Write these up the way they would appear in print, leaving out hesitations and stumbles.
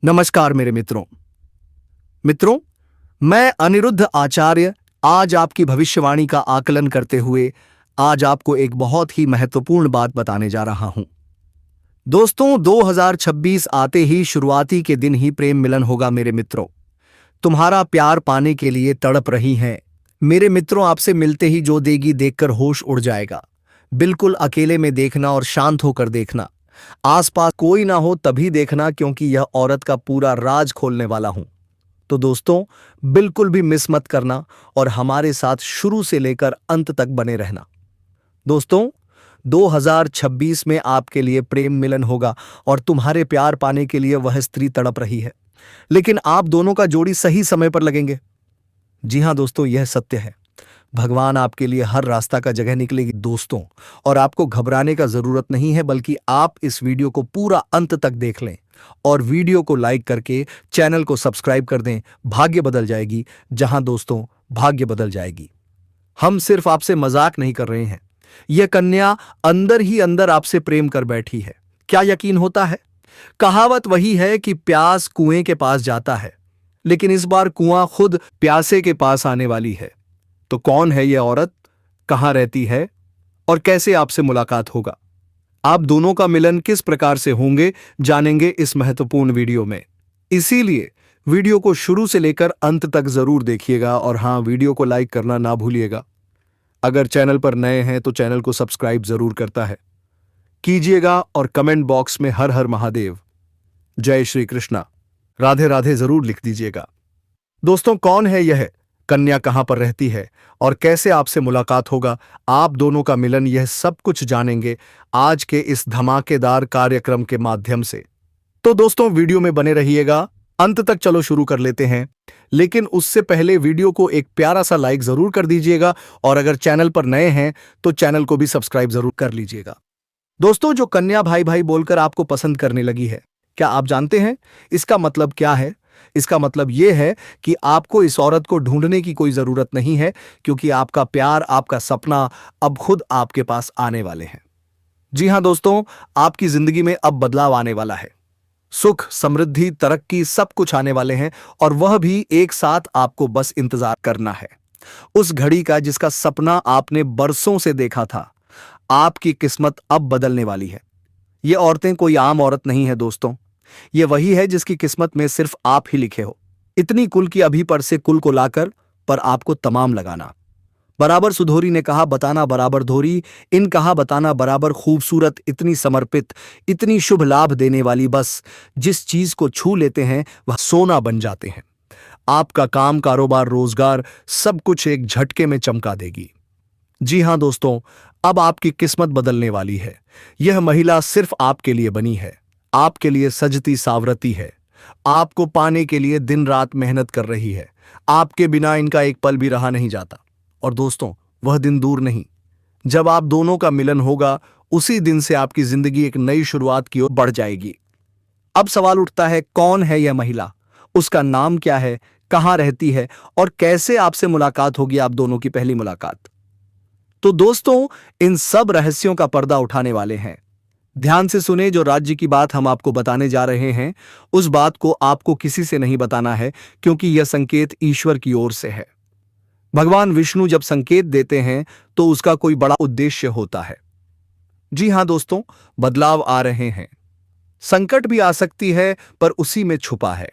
नमस्कार मेरे मित्रों, मैं अनिरुद्ध आचार्य आज आपकी भविष्यवाणी का आकलन करते हुए आज आपको एक बहुत ही महत्वपूर्ण बात बताने जा रहा हूं। दोस्तों, 2026 आते ही शुरुआती के दिन ही प्रेम मिलन होगा मेरे मित्रों। तुम्हारा प्यार पाने के लिए तड़प रही हैं मेरे मित्रों। आपसे मिलते ही जो देगी देखकर होश उड़ जाएगा। बिल्कुल अकेले में देखना और शांत होकर देखना, आसपास कोई ना हो तभी देखना, क्योंकि यह औरत का पूरा राज खोलने वाला हूं। तो दोस्तों, बिल्कुल भी मिस मत करना और हमारे साथ शुरू से लेकर अंत तक बने रहना। दोस्तों, 2026 में आपके लिए प्रेम मिलन होगा और तुम्हारे प्यार पाने के लिए वह स्त्री तड़प रही है, लेकिन आप दोनों का जोड़ी सही समय पर लगेंगे। जी हां दोस्तों, यह सत्य है। भगवान आपके लिए हर रास्ता का जगह निकलेगी दोस्तों, और आपको घबराने का जरूरत नहीं है, बल्कि आप इस वीडियो को पूरा अंत तक देख लें और वीडियो को लाइक करके चैनल को सब्सक्राइब कर दें। भाग्य बदल जाएगी। जहां दोस्तों, भाग्य बदल जाएगी। हम सिर्फ आपसे मजाक नहीं कर रहे हैं। यह कन्या अंदर ही अंदर आपसे प्रेम कर बैठी है। क्या यकीन होता है? कहावत वही है कि प्यास कुएं के पास जाता है, लेकिन इस बार कुआं खुद प्यासे के पास आने वाली है। तो कौन है यह औरत, कहां रहती है और कैसे आपसे मुलाकात होगा? आप दोनों का मिलन किस प्रकार से होंगे, जानेंगे इस महत्वपूर्ण वीडियो में। इसीलिए वीडियो को शुरू से लेकर अंत तक जरूर देखिएगा और हां, वीडियो को लाइक करना ना भूलिएगा। अगर चैनल पर नए हैं तो चैनल को सब्सक्राइब जरूर करता है कीजिएगा और कमेंट बॉक्स में हर हर महादेव, जय श्री कृष्णा, राधे राधे जरूर लिख दीजिएगा। दोस्तों, कौन है यह कन्या, कहां पर रहती है और कैसे आपसे मुलाकात होगा, आप दोनों का मिलन, यह सब कुछ जानेंगे आज के इस धमाकेदार कार्यक्रम के माध्यम से। तो दोस्तों, वीडियो में बने रहिएगा अंत तक। चलो शुरू कर लेते हैं, लेकिन उससे पहले वीडियो को एक प्यारा सा लाइक जरूर कर दीजिएगा और अगर चैनल पर नए हैं तो चैनल को भी सब्सक्राइब जरूर कर लीजिएगा। दोस्तों, जो कन्या भाई भाई बोलकर आपको पसंद करने लगी है, क्या आप जानते हैं इसका मतलब क्या है? इसका मतलब यह है कि आपको इस औरत को ढूंढने की कोई जरूरत नहीं है, क्योंकि आपका प्यार, आपका सपना अब खुद आपके पास आने वाले हैं। जी हां दोस्तों, आपकी जिंदगी में अब बदलाव आने वाला है। सुख, समृद्धि, तरक्की, सब कुछ आने वाले हैं और वह भी एक साथ। आपको बस इंतजार करना है उस घड़ी का जिसका सपना आपने बरसों से देखा था। आपकी किस्मत अब बदलने वाली है। ये औरतें कोई आम औरत नहीं है दोस्तों, ये वही है जिसकी किस्मत में सिर्फ आप ही लिखे हो। इतनी कुल की अभी पर से कुल को लाकर पर आपको तमाम लगाना। बराबर सुधोरी ने कहा बताना बराबर धोरी, इन कहा बताना बराबर खूबसूरत, इतनी समर्पित, इतनी शुभ लाभ देने वाली, बस जिस चीज को छू लेते हैं वह सोना बन जाते हैं। आपका काम, कारोबार, रोजगार, सब कुछ एक झटके में चमका देगी। जी हां दोस्तों, अब आपकी किस्मत बदलने वाली है। यह महिला सिर्फ आपके लिए बनी है, आपके लिए सजती सावरती है, आपको पाने के लिए दिन रात मेहनत कर रही है। आपके बिना इनका एक पल भी रहा नहीं जाता। और दोस्तों, वह दिन दूर नहीं जब आप दोनों का मिलन होगा। उसी दिन से आपकी जिंदगी एक नई शुरुआत की ओर बढ़ जाएगी। अब सवाल उठता है, कौन है यह महिला, उसका नाम क्या है, कहां रहती है और कैसे आपसे मुलाकात होगी, आप दोनों की पहली मुलाकात? तो दोस्तों, इन सब रहस्यों का पर्दा उठाने वाले हैं। ध्यान से सुने, जो राज्य की बात हम आपको बताने जा रहे हैं, उस बात को आपको किसी से नहीं बताना है, क्योंकि यह संकेत ईश्वर की ओर से है। भगवान विष्णु जब संकेत देते हैं तो उसका कोई बड़ा उद्देश्य होता है। जी हां दोस्तों, बदलाव आ रहे हैं। संकट भी आ सकती है, पर उसी में छुपा है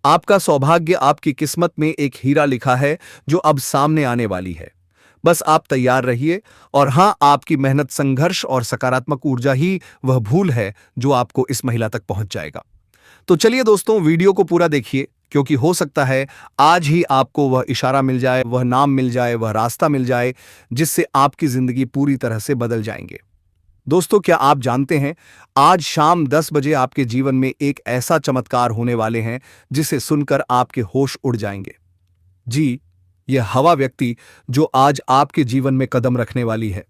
आपका सौभाग्य। आपकी किस्मत में एक हीरा लिखा है जो अब सामने आने वाली है। बस आप तैयार रहिए। और हां, आपकी मेहनत, संघर्ष और सकारात्मक ऊर्जा ही वह भूल है जो आपको इस महिला तक पहुंच जाएगा। तो चलिए दोस्तों, वीडियो को पूरा देखिए, क्योंकि हो सकता है आज ही आपको वह इशारा मिल जाए, वह नाम मिल जाए, वह रास्ता मिल जाए, जिससे आपकी जिंदगी पूरी तरह से बदल जाएंगे। दोस्तों, क्या आप जानते हैं, आज शाम 10 बजे आपके जीवन में एक ऐसा चमत्कार होने वाले हैं जिसे सुनकर आपके होश उड़ जाएंगे। जी, यह हवा व्यक्ति जो आज आपके जीवन में कदम रखने वाली है,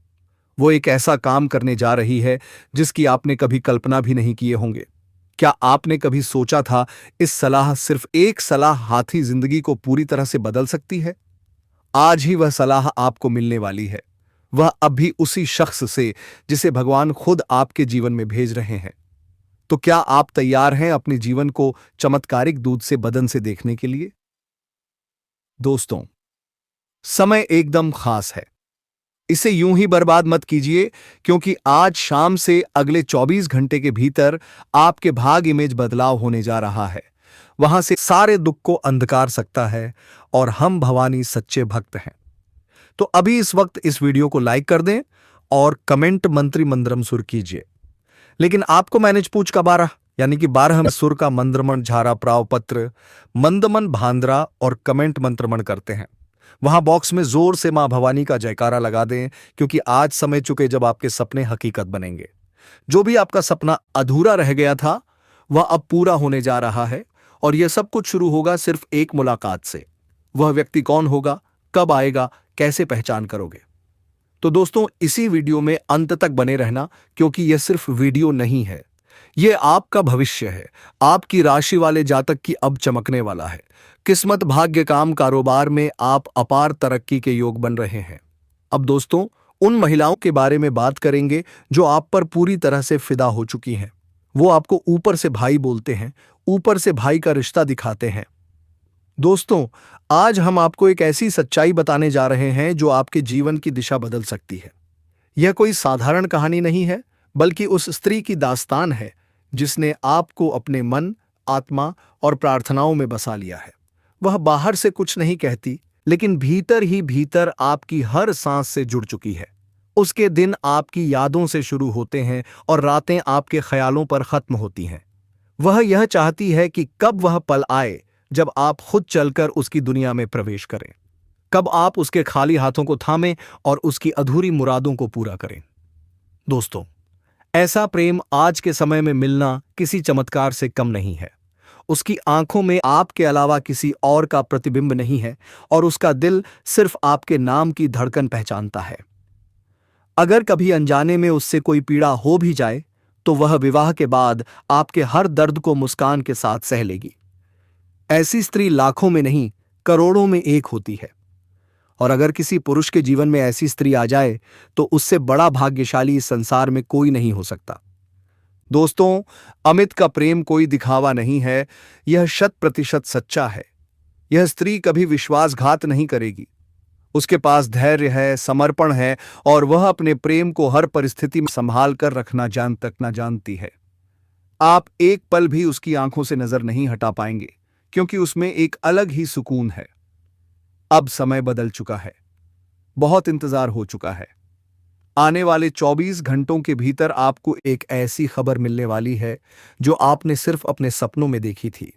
वो एक ऐसा काम करने जा रही है जिसकी आपने कभी कल्पना भी नहीं किए होंगे। क्या आपने कभी सोचा था इस सलाह, सिर्फ एक सलाह हाथी जिंदगी को पूरी तरह से बदल सकती है? आज ही वह सलाह आपको मिलने वाली है, वह अभी उसी शख्स से जिसे भगवान खुद आपके जीवन में भेज रहे हैं। तो क्या आप तैयार हैं अपने जीवन को चमत्कारिक दूध से बदन से देखने के लिए? दोस्तों, समय एकदम खास है। इसे यूं ही बर्बाद मत कीजिए, क्योंकि आज शाम से अगले 24 घंटे के भीतर आपके भाग्य इमेज बदलाव होने जा रहा है। वहां से सारे दुख को अंधकार सकता है और हम भवानी सच्चे भक्त हैं। तो अभी इस वक्त इस वीडियो को लाइक कर दें और कमेंट मंत्री मंत्रम सुर कीजिए। लेकिन आपको मैनेज पूछ का 12 यानी कि 12 सुर का मंत्रमण झारा प्राव पत्र मंदमन भांद्रा और कमेंट मंत्रमण करते हैं। वहां बॉक्स में जोर से मां भवानी का जयकारा लगा दें, क्योंकि आज समय चुके जब आपके सपने हकीकत बनेंगे। जो भी आपका सपना अधूरा रह गया था वह अब पूरा होने जा रहा है, और यह सब कुछ शुरू होगा सिर्फ एक मुलाकात से। वह व्यक्ति कौन होगा, कब आएगा, कैसे पहचान करोगे? तो दोस्तों, इसी वीडियो में अंत तक बने रहना, क्योंकि यह सिर्फ वीडियो नहीं है, यह आपका भविष्य है। आपकी राशि वाले जातक की अब चमकने वाला है। किस्मत, भाग्य, काम, कारोबार में आप अपार तरक्की के योग बन रहे हैं। अब दोस्तों, उन महिलाओं के बारे में बात करेंगे जो आप पर पूरी तरह से फिदा हो चुकी हैं। वो आपको ऊपर से भाई बोलते हैं, ऊपर से भाई का रिश्ता दिखाते हैं। दोस्तों, आज हम आपको एक ऐसी सच्चाई बताने जा रहे हैं जो आपके जीवन की दिशा बदल सकती है। यह कोई साधारण कहानी नहीं है, बल्कि उस स्त्री की दास्तान है जिसने आपको अपने मन, आत्मा और प्रार्थनाओं में बसा लिया है। वह बाहर से कुछ नहीं कहती, लेकिन भीतर ही भीतर आपकी हर सांस से जुड़ चुकी है। उसके दिन आपकी यादों से शुरू होते हैं और रातें आपके ख्यालों पर खत्म होती हैं। वह यह चाहती है कि कब वह पल आए जब आप खुद चलकर उसकी दुनिया में प्रवेश करें, कब आप उसके खाली हाथों को थामें और उसकी अधूरी मुरादों को पूरा करें। दोस्तों, ऐसा प्रेम आज के समय में मिलना किसी चमत्कार से कम नहीं है। उसकी आंखों में आपके अलावा किसी और का प्रतिबिंब नहीं है, और उसका दिल सिर्फ आपके नाम की धड़कन पहचानता है। अगर कभी अनजाने में उससे कोई पीड़ा हो भी जाए, तो वह विवाह के बाद आपके हर दर्द को मुस्कान के साथ सह लेगी। ऐसी स्त्री लाखों में नहीं, करोड़ों में एक होती है। और अगर किसी पुरुष के जीवन में ऐसी स्त्री आ जाए, तो उससे बड़ा भाग्यशाली इस संसार में कोई नहीं हो सकता। दोस्तों, अमित का प्रेम कोई दिखावा नहीं है, यह 100% सच्चा है। यह स्त्री कभी विश्वासघात नहीं करेगी। उसके पास धैर्य है, समर्पण है, और वह अपने प्रेम को हर परिस्थिति में संभाल कर रखना जानती है। आप एक पल भी उसकी आंखों से नजर नहीं हटा पाएंगे, क्योंकि उसमें एक अलग ही सुकून है। अब समय बदल चुका है, बहुत इंतजार हो चुका है। आने वाले 24 घंटों के भीतर आपको एक ऐसी खबर मिलने वाली है जो आपने सिर्फ अपने सपनों में देखी थी।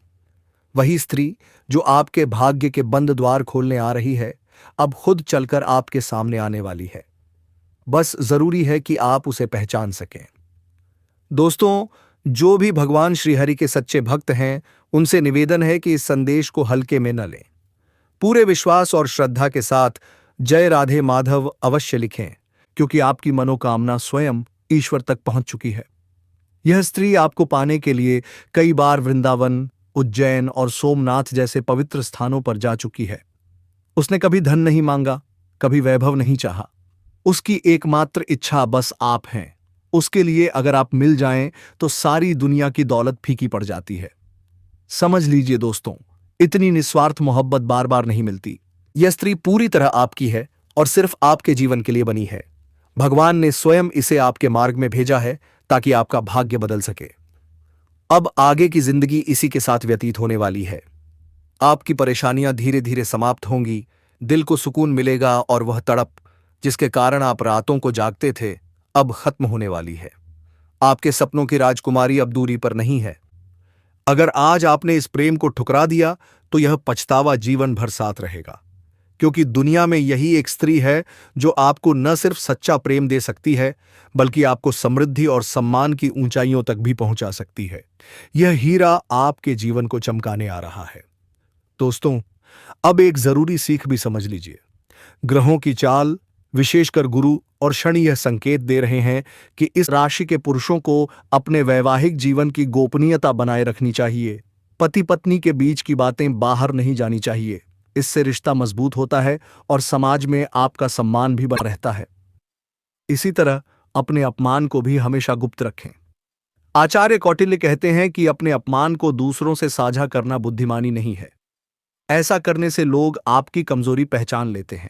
वही स्त्री जो आपके भाग्य के बंद द्वार खोलने आ रही है, अब खुद चलकर आपके सामने आने वाली है। बस जरूरी है कि आप उसे पहचान सकें। दोस्तों, जो भी भगवान श्रीहरि के सच्चे भक्त हैं, उनसे निवेदन है कि इस संदेश को हल्के में न लें। पूरे विश्वास और श्रद्धा के साथ जय राधे माधव अवश्य लिखें, क्योंकि आपकी मनोकामना स्वयं ईश्वर तक पहुंच चुकी है। यह स्त्री आपको पाने के लिए कई बार वृंदावन, उज्जैन और सोमनाथ जैसे पवित्र स्थानों पर जा चुकी है। उसने कभी धन नहीं मांगा, कभी वैभव नहीं चाहा। उसकी एकमात्र इच्छा बस आप हैं। उसके लिए अगर आप मिल जाएं, तो सारी दुनिया की दौलत फीकी पड़ जाती है। समझ लीजिए दोस्तों, इतनी निस्वार्थ मोहब्बत बार बार नहीं मिलती। यह स्त्री पूरी तरह आपकी है और सिर्फ आपके जीवन के लिए बनी है। भगवान ने स्वयं इसे आपके मार्ग में भेजा है ताकि आपका भाग्य बदल सके। अब आगे की जिंदगी इसी के साथ व्यतीत होने वाली है। आपकी परेशानियां धीरे धीरे समाप्त होंगी, दिल को सुकून मिलेगा, और वह तड़प जिसके कारण आप रातों को जागते थे, अब खत्म होने वाली है। आपके सपनों की राजकुमारी अब दूरी पर नहीं है। अगर आज आपने इस प्रेम को ठुकरा दिया, तो यह पछतावा जीवन भर साथ रहेगा, क्योंकि दुनिया में यही एक स्त्री है जो आपको न सिर्फ सच्चा प्रेम दे सकती है, बल्कि आपको समृद्धि और सम्मान की ऊंचाइयों तक भी पहुंचा सकती है। यह हीरा आपके जीवन को चमकाने आ रहा है। दोस्तों, अब एक जरूरी सीख भी समझ लीजिए। ग्रहों की चाल, विशेषकर गुरु और शनि, यह संकेत दे रहे हैं कि इस राशि के पुरुषों को अपने वैवाहिक जीवन की गोपनीयता बनाए रखनी चाहिए। पति पत्नी के बीच की बातें बाहर नहीं जानी चाहिए। इससे रिश्ता मजबूत होता है और समाज में आपका सम्मान भी बना रहता है। इसी तरह अपने अपमान को भी हमेशा गुप्त रखें। आचार्य कौटिल्य कहते हैं कि अपने अपमान को दूसरों से साझा करना बुद्धिमानी नहीं है। ऐसा करने से लोग आपकी कमजोरी पहचान लेते हैं।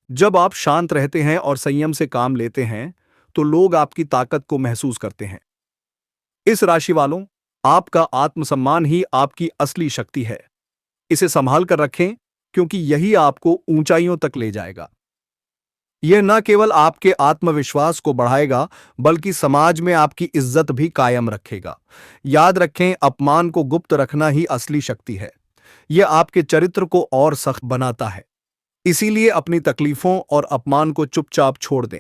जब आप शांत रहते हैं और संयम से काम लेते हैं तो लोग आपकी ताकत को महसूस करते हैं। इस राशि वालों, आपका आत्मसम्मान ही आपकी असली शक्ति है। इसे संभाल कर रखें, क्योंकि यही आपको ऊंचाइयों तक ले जाएगा। यह न केवल आपके आत्मविश्वास को बढ़ाएगा, बल्कि समाज में आपकी इज्जत भी कायम रखेगा। याद रखें, अपमान को गुप्त रखना ही असली शक्ति है। यह आपके चरित्र को और सख्त बनाता है। इसीलिए अपनी तकलीफों और अपमान को चुपचाप छोड़ दें।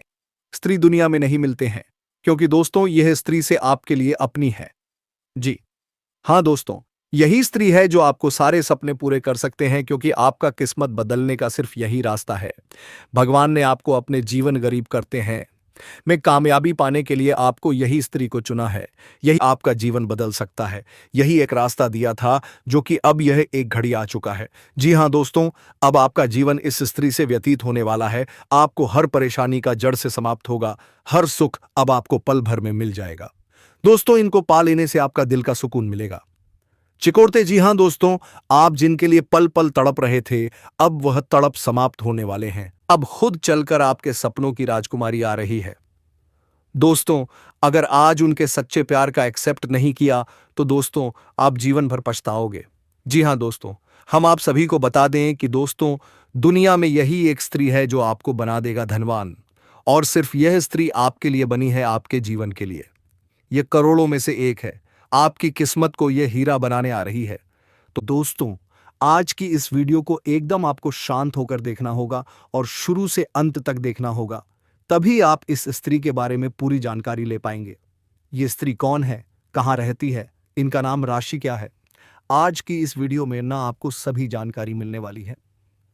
स्त्री दुनिया में नहीं मिलते हैं, क्योंकि दोस्तों यह स्त्री से आपके लिए अपनी है। जी हाँ दोस्तों, यही स्त्री है जो आपको सारे सपने पूरे कर सकते हैं, क्योंकि आपका किस्मत बदलने का सिर्फ यही रास्ता है। भगवान ने आपको अपने जीवन गरीब करते हैं में कामयाबी पाने के लिए आपको यही स्त्री को चुना है। यही आपका जीवन बदल सकता है। यही एक रास्ता दिया था, जो कि अब यह एक घड़ी आ चुका है। जी हाँ दोस्तों, अब आपका जीवन इस स्त्री से व्यतीत होने वाला है। आपको हर परेशानी का जड़ से समाप्त होगा। हर सुख अब आपको पल भर में मिल जाएगा। दोस्तों, इनको पा लेने से आपका दिल का सुकून मिलेगा। चिकोड़ते, जी हां दोस्तों, आप जिनके लिए पल पल तड़प रहे थे, अब वह तड़प समाप्त होने वाले हैं। अब खुद चलकर आपके सपनों की राजकुमारी आ रही है। दोस्तों, अगर आज उनके सच्चे प्यार का एक्सेप्ट नहीं किया तो दोस्तों आप जीवन भर पछताओगे। जी हां दोस्तों, हम आप सभी को बता दें कि दोस्तों, दुनिया में यही एक स्त्री है जो आपको बना देगा धनवान। और सिर्फ यह स्त्री आपके लिए बनी है, आपके जीवन के लिए। यह करोड़ों में से एक है। आपकी किस्मत को यह हीरा बनाने आ रही है। तो दोस्तों, आज की इस वीडियो को एकदम आपको शांत होकर देखना होगा और शुरू से अंत तक देखना होगा। तभी आप इस स्त्री के बारे में पूरी जानकारी ले पाएंगे। ये स्त्री कौन है, कहाँ रहती है, इनका नाम राशि क्या है। आज की इस वीडियो में ना आपको सभी जानकारी मिलने वाली है।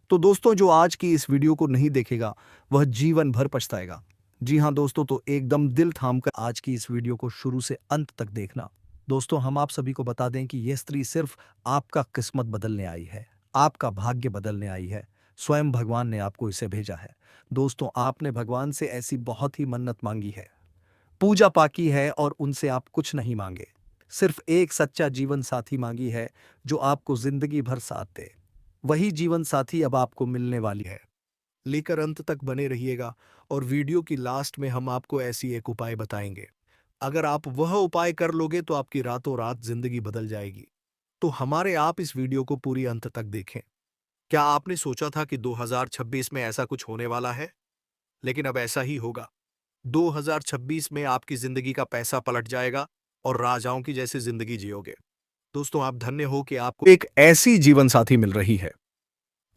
तो दोस्तों, जो आज की इस वीडियो को नहीं देखेगा वह जीवन भर पछताएगा। जी हाँ दोस्तों, तो एकदम दिल थामकर आज की इस वीडियो को शुरू से अंत तक देखना। दोस्तों, हम आप सभी को बता दें कि यह स्त्री सिर्फ आपका किस्मत बदलने आई है, आपका भाग्य बदलने आई है। स्वयं भगवान ने आपको इसे भेजा है। दोस्तों, आपने भगवान से ऐसी बहुत ही मन्नत मांगी है, पूजा पाकी है, और उनसे आप कुछ नहीं मांगे, सिर्फ एक सच्चा जीवन साथी मांगी है, जो आपको जिंदगी भर साथ दे। वही जीवन साथी अब आपको मिलने वाली है। लेकर अंत तक बने रहिएगा, और वीडियो की लास्ट में हम आपको ऐसी एक उपाय बताएंगे। अगर आप वह उपाय कर लोगे तो आपकी रातों रात जिंदगी बदल जाएगी। तो हमारे आप इस वीडियो को पूरी अंत तक देखें। क्या आपने सोचा था कि 2026 में ऐसा कुछ होने वाला है? लेकिन अब ऐसा ही होगा। 2026 में आपकी जिंदगी का पैसा पलट जाएगा और राजाओं की जैसी जिंदगी जियोगे। दोस्तों, आप धन्य हो कि आपको एक ऐसी जीवन साथी मिल रही है।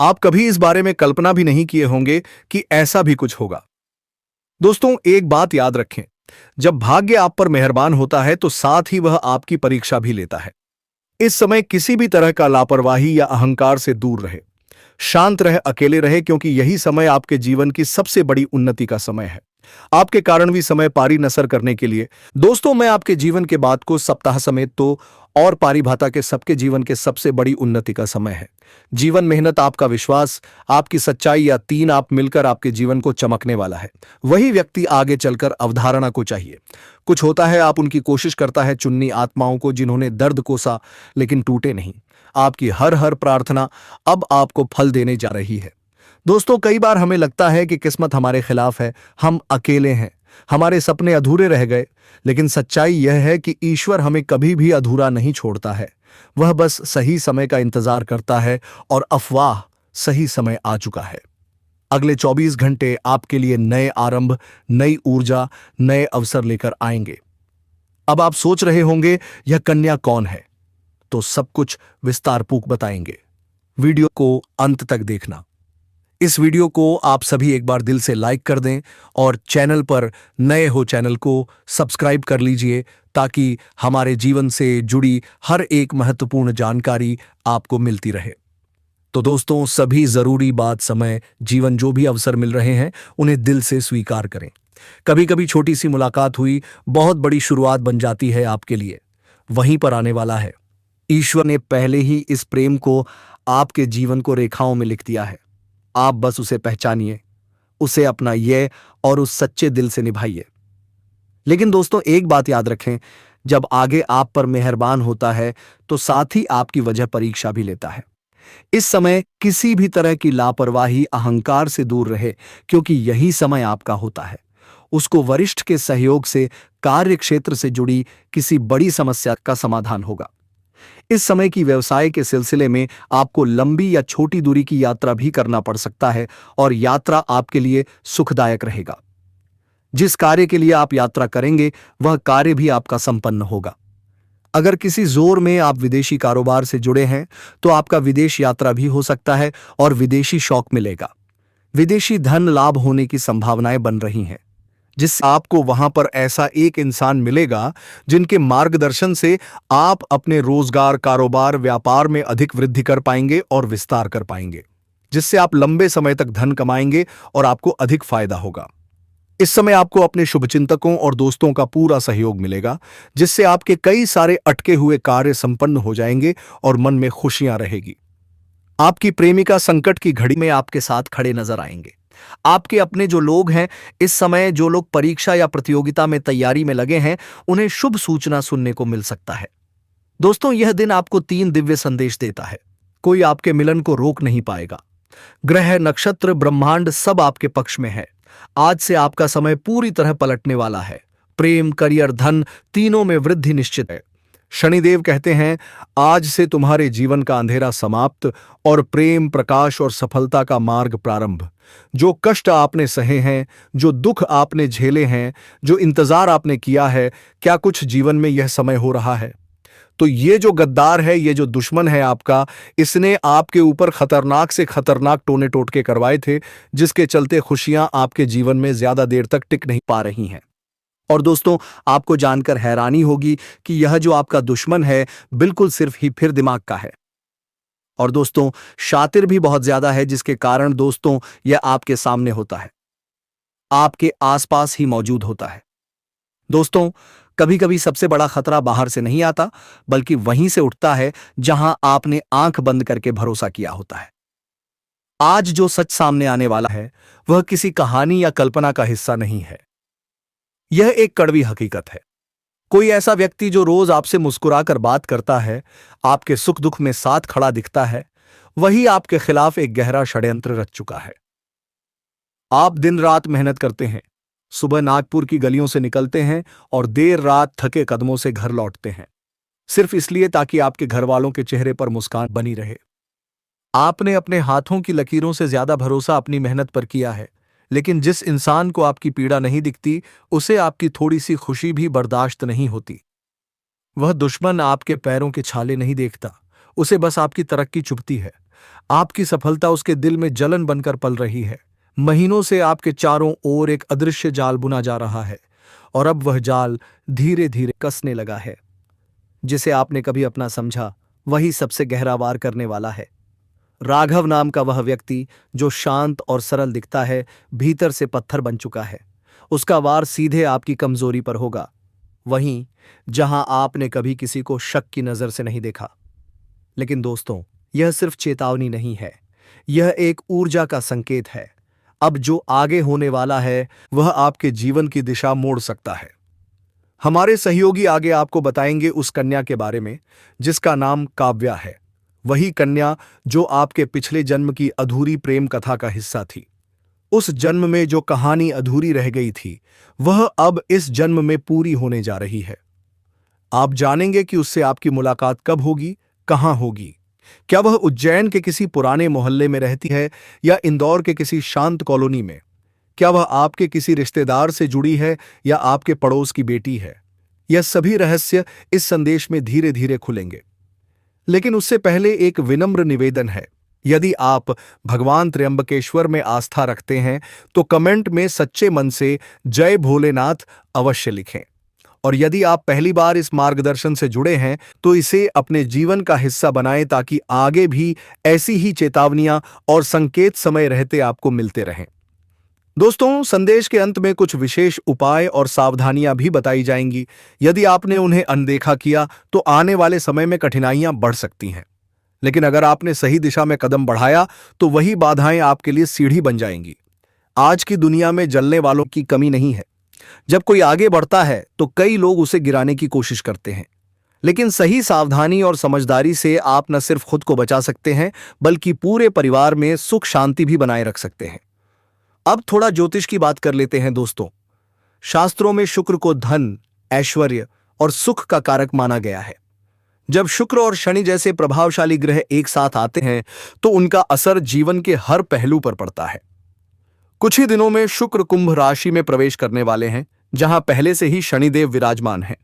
आप कभी इस बारे में कल्पना भी नहीं किए होंगे कि ऐसा भी कुछ होगा। दोस्तों, एक बात याद रखें, जब भाग्य आप पर मेहरबान होता है तो साथ ही वह आपकी परीक्षा भी लेता है। इस समय किसी भी तरह का लापरवाही या अहंकार से दूर रहे, शांत रहे, अकेले रहे, क्योंकि यही समय आपके जीवन की सबसे बड़ी उन्नति का समय है। आपके कारण भी समय पारी नसर करने के लिए दोस्तों, मैं आपके जीवन के बाद को सप्ताह समेत तो और पारी भाता के सबके जीवन के सबसे बड़ी उन्नति का समय है। जीवन, मेहनत, आपका विश्वास, आपकी सच्चाई या तीन आप मिलकर आपके जीवन को चमकने वाला है। वही व्यक्ति आगे चलकर अवधारणा को चाहिए। कुछ होता है, आप उनकी कोशिश करता है चुन्नी आत्माओं को जिन्होंने दर्द कोसा लेकिन टूटे नहीं। आपकी हर हर प्रार्थना अब आपको फल देने जा रही है। दोस्तों, कई बार हमें लगता है कि किस्मत हमारे खिलाफ है, हम अकेले हैं, हमारे सपने अधूरे रह गए। लेकिन सच्चाई यह है कि ईश्वर हमें कभी भी अधूरा नहीं छोड़ता है। वह बस सही समय का इंतजार करता है, और अफवाह, सही समय आ चुका है। अगले 24 घंटे आपके लिए नए आरंभ, नई ऊर्जा, नए अवसर लेकर आएंगे। अब आप सोच रहे होंगे, यह कन्या कौन है? तो सब कुछ विस्तारपूर्वक बताएंगे। वीडियो को अंत तक देखना। इस वीडियो को आप सभी एक बार दिल से लाइक कर दें, और चैनल पर नए हो चैनल को सब्सक्राइब कर लीजिए, ताकि हमारे जीवन से जुड़ी हर एक महत्वपूर्ण जानकारी आपको मिलती रहे। तो दोस्तों, सभी जरूरी बात, समय, जीवन, जो भी अवसर मिल रहे हैं उन्हें दिल से स्वीकार करें। कभी कभी छोटी सी मुलाकात हुई बहुत बड़ी शुरुआत बन जाती है आपके लिए। वहीं पर आने वाला है। ईश्वर ने पहले ही इस प्रेम को आपके जीवन को रेखाओं में लिख दिया है। आप बस उसे पहचानिए, उसे अपनाइए और उस सच्चे दिल से निभाइए। लेकिन दोस्तों एक बात याद रखें, जब आगे आप पर मेहरबान होता है तो साथ ही आपकी वजह परीक्षा भी लेता है। इस समय किसी भी तरह की लापरवाही, अहंकार से दूर रहे, क्योंकि यही समय आपका होता है। उसको वरिष्ठ के सहयोग से कार्य क्षेत्र से जुड़ी किसी बड़ी समस्या का समाधान होगा। इस समय की व्यवसाय के सिलसिले में आपको लंबी या छोटी दूरी की यात्रा भी करना पड़ सकता है और यात्रा आपके लिए सुखदायक रहेगा। जिस कार्य के लिए आप यात्रा करेंगे वह कार्य भी आपका संपन्न होगा। अगर किसी जोर में आप विदेशी कारोबार से जुड़े हैं तो आपका विदेश यात्रा भी हो सकता है और विदेशी शौक मिलेगा। विदेशी धन लाभ होने की संभावनाएं बन रही हैं, जिससे आपको वहां पर ऐसा एक इंसान मिलेगा जिनके मार्गदर्शन से आप अपने रोजगार, कारोबार, व्यापार में अधिक वृद्धि कर पाएंगे और विस्तार कर पाएंगे, जिससे आप लंबे समय तक धन कमाएंगे और आपको अधिक फायदा होगा। इस समय आपको अपने शुभचिंतकों और दोस्तों का पूरा सहयोग मिलेगा, जिससे आपके कई सारे अटके हुए कार्य संपन्न हो जाएंगे और मन में खुशियां रहेगी। आपकी प्रेमिका संकट की घड़ी में आपके साथ खड़े नजर आएंगे। आपके अपने जो लोग हैं, इस समय जो लोग परीक्षा या प्रतियोगिता में तैयारी में लगे हैं, उन्हें शुभ सूचना सुनने को मिल सकता है। दोस्तों, यह दिन आपको 3 दिव्य संदेश देता है। कोई आपके मिलन को रोक नहीं पाएगा। ग्रह, नक्षत्र, ब्रह्मांड सब आपके पक्ष में है। आज से आपका समय पूरी तरह पलटने वाला है। प्रेम, करियर, धन तीनों में वृद्धि निश्चित है। शनिदेव कहते हैं, आज से तुम्हारे जीवन का अंधेरा समाप्त और प्रेम, प्रकाश और सफलता का मार्ग प्रारंभ। जो कष्ट आपने सहे हैं, जो दुख आपने झेले हैं, जो इंतजार आपने किया है, क्या कुछ जीवन में यह समय हो रहा है? तो ये जो गद्दार है, ये जो दुश्मन है आपका, इसने आपके ऊपर खतरनाक से खतरनाक टोने टोटके करवाए थे, जिसके चलते खुशियां आपके जीवन में ज्यादा देर तक टिक नहीं पा रही हैं। और दोस्तों, आपको जानकर हैरानी होगी कि यह जो आपका दुश्मन है, बिल्कुल सिर्फ ही फिर दिमाग का है। और दोस्तों, शातिर भी बहुत ज्यादा है, जिसके कारण दोस्तों यह आपके सामने होता है, आपके आसपास ही मौजूद होता है। दोस्तों, कभी कभी सबसे बड़ा खतरा बाहर से नहीं आता, बल्कि वहीं से उठता है जहां आपने आंख बंद करके भरोसा किया होता है। आज जो सच सामने आने वाला है, वह किसी कहानी या कल्पना का हिस्सा नहीं है। यह एक कड़वी हकीकत है। कोई ऐसा व्यक्ति जो रोज आपसे मुस्कुराकर बात करता है, आपके सुख दुख में साथ खड़ा दिखता है, वही आपके खिलाफ एक गहरा षड्यंत्र रच चुका है। आप दिन रात मेहनत करते हैं, सुबह नागपुर की गलियों से निकलते हैं और देर रात थके कदमों से घर लौटते हैं, सिर्फ इसलिए ताकि आपके घर वालों के चेहरे पर मुस्कान बनी रहे। आपने अपने हाथों की लकीरों से ज्यादा भरोसा अपनी मेहनत पर किया है, लेकिन जिस इंसान को आपकी पीड़ा नहीं दिखती, उसे आपकी थोड़ी सी खुशी भी बर्दाश्त नहीं होती। वह दुश्मन आपके पैरों के छाले नहीं देखता, उसे बस आपकी तरक्की चुभती है। आपकी सफलता उसके दिल में जलन बनकर पल रही है। महीनों से आपके चारों ओर एक अदृश्य जाल बुना जा रहा है और अब वह जाल धीरे धीरे कसने लगा है। जिसे आपने कभी अपना समझा, वही सबसे गहरा वार करने वाला है। राघव नाम का वह व्यक्ति जो शांत और सरल दिखता है, भीतर से पत्थर बन चुका है। उसका वार सीधे आपकी कमजोरी पर होगा, वहीं जहां आपने कभी किसी को शक की नजर से नहीं देखा। लेकिन दोस्तों, यह सिर्फ चेतावनी नहीं है, यह एक ऊर्जा का संकेत है। अब जो आगे होने वाला है, वह आपके जीवन की दिशा मोड़ सकता है। हमारे सहयोगी आगे आपको बताएंगे उस कन्या के बारे में जिसका नाम काव्या है। वही कन्या जो आपके पिछले जन्म की अधूरी प्रेम कथा का हिस्सा थी। उस जन्म में जो कहानी अधूरी रह गई थी, वह अब इस जन्म में पूरी होने जा रही है। आप जानेंगे कि उससे आपकी मुलाकात कब होगी, कहां होगी। क्या वह उज्जैन के किसी पुराने मोहल्ले में रहती है या इंदौर के किसी शांत कॉलोनी में? क्या वह आपके किसी रिश्तेदार से जुड़ी है या आपके पड़ोस की बेटी है? यह सभी रहस्य इस संदेश में धीरे धीरे खुलेंगे। लेकिन उससे पहले एक विनम्र निवेदन है। यदि आप भगवान त्र्यंबकेश्वर में आस्था रखते हैं तो कमेंट में सच्चे मन से जय भोलेनाथ अवश्य लिखें। और यदि आप पहली बार इस मार्गदर्शन से जुड़े हैं तो इसे अपने जीवन का हिस्सा बनाएं, ताकि आगे भी ऐसी ही चेतावनियां और संकेत समय रहते आपको मिलते रहें। दोस्तों, संदेश के अंत में कुछ विशेष उपाय और सावधानियां भी बताई जाएंगी। यदि आपने उन्हें अनदेखा किया तो आने वाले समय में कठिनाइयां बढ़ सकती हैं। लेकिन अगर आपने सही दिशा में कदम बढ़ाया तो वही बाधाएं आपके लिए सीढ़ी बन जाएंगी। आज की दुनिया में जलने वालों की कमी नहीं है, जब कोई आगे बढ़ता है तो कई लोग उसे गिराने की कोशिश करते हैं, लेकिन सही सावधानी और समझदारी से आप न सिर्फ खुद को बचा सकते हैं, बल्कि पूरे परिवार में सुख शांति भी बनाए रख सकते हैं। अब थोड़ा ज्योतिष की बात कर लेते हैं दोस्तों। शास्त्रों में शुक्र को धन, ऐश्वर्य और सुख का कारक माना गया है। जब शुक्र और शनि जैसे प्रभावशाली ग्रह एक साथ आते हैं तो उनका असर जीवन के हर पहलू पर पड़ता है। कुछ ही दिनों में शुक्र कुंभ राशि में प्रवेश करने वाले हैं, जहां पहले से ही शनिदेव विराजमान हैं।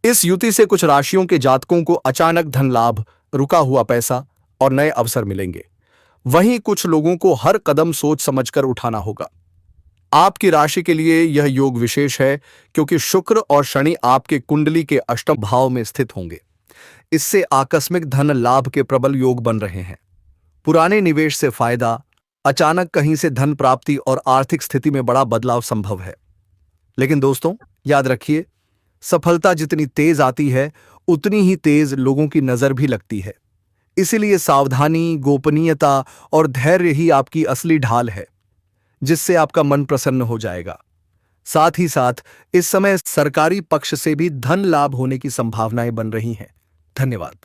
इस युति से कुछ राशियों के जातकों को अचानक धन लाभ, रुका हुआ पैसा और नए अवसर मिलेंगे। वहीं कुछ लोगों को हर कदम सोच समझकर उठाना होगा। आपकी राशि के लिए यह योग विशेष है, क्योंकि शुक्र और शनि आपके कुंडली के अष्टम भाव में स्थित होंगे। इससे आकस्मिक धन लाभ के प्रबल योग बन रहे हैं। पुराने निवेश से फायदा, अचानक कहीं से धन प्राप्ति और आर्थिक स्थिति में बड़ा बदलाव संभव है। लेकिन दोस्तों, याद रखिए, सफलता जितनी तेज आती है उतनी ही तेज लोगों की नजर भी लगती है। इसीलिए सावधानी, गोपनीयता और धैर्य ही आपकी असली ढाल है, जिससे आपका मन प्रसन्न हो जाएगा। साथ ही साथ इस समय सरकारी पक्ष से भी धन लाभ होने की संभावनाएं बन रही हैं। धन्यवाद।